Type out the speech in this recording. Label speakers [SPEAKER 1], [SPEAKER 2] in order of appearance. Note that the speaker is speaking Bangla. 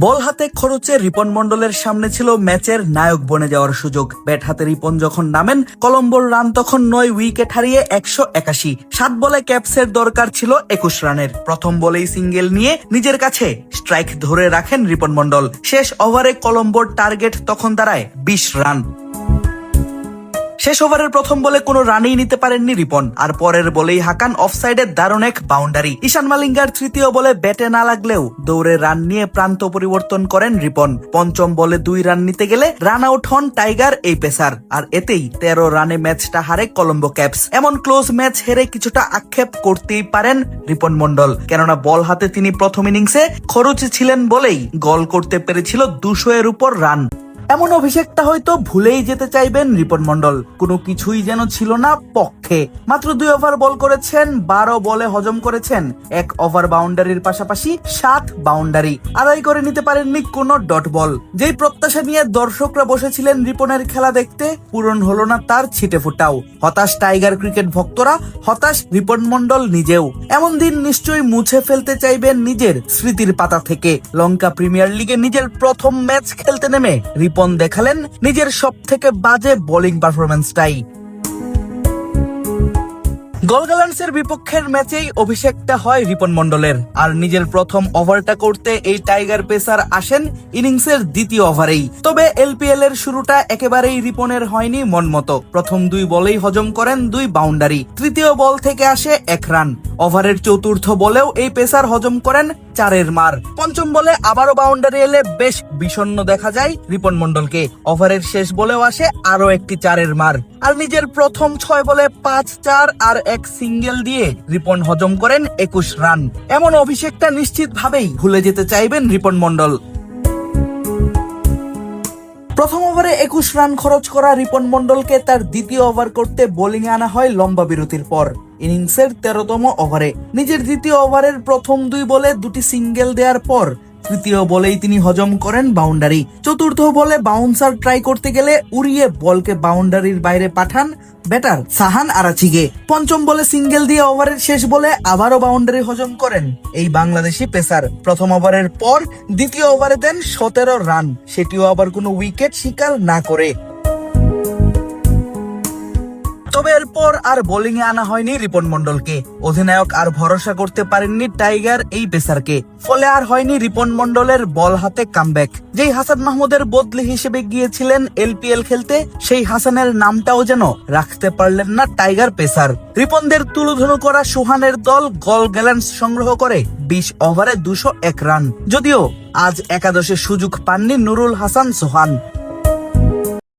[SPEAKER 1] বল হাতে খরচে রিপন মন্ডলের সামনে ছিল ম্যাচের নায়ক বনে যাওয়ার সুযোগ। ব্যাট হাতে রিপন যখন নামেন, কলম্বোর রান তখন 9 উইকেট হারিয়ে 181। 7 বলে ক্যাপসের দরকার ছিল 21 রানের। প্রথম বলেই সিঙ্গেল নিয়ে নিজের কাছে স্ট্রাইক ধরে রাখেন রিপন মন্ডল। শেষ ওভারে কলম্বোর টার্গেট তখন দাঁড়ায় 20 রান। শেষ ওভারের প্রথম বলে কোনো রানই নিতে পারেননি রিপন, আর পরের বলেই হাকান অফসাইডের দারুণ এক বাউন্ডারি। ঈশান মালিঙ্গার তৃতীয় বলে ব্যাটে না লাগলেও দৌড়ে রান নিয়ে প্রান্ত পরিবর্তন করেন রিপন। পঞ্চম বলে 2 রান নিতে গেলে রান আউট হন টাইগার এই পেসার, আর এতেই 13 রানে ম্যাচটা হারে কলম্বো ক্যাপস। এমন ক্লোজ ম্যাচ হেরে কিছুটা আক্ষেপ করতেই পারেন রিপন মন্ডল, কেননা বল হাতে তিনি প্রথম ইনিংসে খরচে ছিলেন বলেই গোল করতে পেরেছিল 200 এর উপর রান। এমন অভিষেকটা হয়তো ভুলেই যেতে চাইবেন রিপন মন্ডল। কোনো কিছুই যেন ছিল না পক্ষে। মাত্র 2 ওভার বল করেছেন, 12 বলে হজম করেছেন 1 ওভার বাউন্ডারির পাশাপাশি 7 বাউন্ডারি। আদায় করে নিতে পারেননি কোনো ডট বল। যেই প্রত্যাশা নিয়ে দর্শকরা বসেছিলেন রিপনের খেলা দেখতে, পূরণ হলো না তার ছিটে ফোটাও। হতাশ টাইগার ক্রিকেট ভক্তরা, হতাশ রিপন মন্ডল নিজেও। এমন দিন নিশ্চয়ই মুছে ফেলতে চাইবেন নিজের স্মৃতির পাতা থেকে। লঙ্কা প্রিমিয়ার লিগে নিজের প্রথম ম্যাচ খেলতে নেমে রিপন দেখালেন নিজের সব থেকে বাজে বোলিং পারফরম্যান্সটাই। গলগালান্সের বিপক্ষের ম্যাচেই অভিষেকটা হয় রিপন মন্ডলের, আর নিজের প্রথম ওভারটা করতে এই টাইগার পেসার আসেন ইনিংসের দ্বিতীয় ওভারেই। তবে এলপিএল এর শুরুটা একেবারেই রিপনের হয়নি মন মতো। প্রথম 2 বলেই হজম করেন 2 বাউন্ডারি। তৃতীয় বল থেকে আসে 1 রান। ওভারের চতুর্থ বলেও এই পেসার হজম করেন 4 মার। পঞ্চম বলে আবারও বাউন্ডারি এলে বেশ বিষণ্ণ দেখা যায় রিপন মন্ডলকে। ওভারের শেষ বলেও আসে আরো একটি 4 মার, আর নিজের প্রথম 6 বলে 5 4 আর 1 সিঙ্গেল দিয়ে রিপন হজম করেন 21 রান। এমন অভিষেকটা নিশ্চিতভাবেই ভুলে যেতে চাইবেন রিপন মন্ডল। প্রথম ওভারে 21 রান খরচ করা রিপন মন্ডলকে তার দ্বিতীয় ওভার করতে বোলিং এ আনা হয় লম্বা বিরতির পর ইনিংসের 13তম ওভারে। নিজের দ্বিতীয় ওভারের প্রথম 2 বলে 2টি সিঙ্গেল দেওয়ার পর তৃতীয় বলেই তিনি হজম করেন বাউন্ডারি। চতুর্থ বলে বাউন্সার ট্রাই করতে গেলে উড়িয়ে বলকে বাউন্ডারির বাইরে পাঠান ব্যাটার সাহান আরাচিগে। পঞ্চম বলে সিঙ্গেল দিয়ে ওভারের শেষ বলে আবারও বাউন্ডারি হজম করেন এই বাংলাদেশি পেসার। প্রথম ওভারের পর দ্বিতীয় ওভারে দেন 17 রান, সেটিও আবার কোনো উইকেট শিকার না করে। তবে এরপর আর বোলিং এ আনা হয়নি রিপন মন্ডলকে। অধিনায়ক আর ভরসা করতে পারেননি টাইগার এই পেসারকে, ফলে আর হয়নি রিপন মন্ডলের বল হাতে কামব্যাক। যেই হাসান মাহমুদের বদলি হিসেবে গিয়েছিলেন এলপিএল খেলতে, সেই হাসানের নামটাও যেন রাখতে পারলেন না টাইগার পেসার। রিপনদের তুলোধুনো করা সোহানের দল গলগালান্স সংগ্রহ করে 20 ওভারে 201 রান। যদিও আজ একাদশে সুযোগ পাননি নুরুল হাসান সোহান।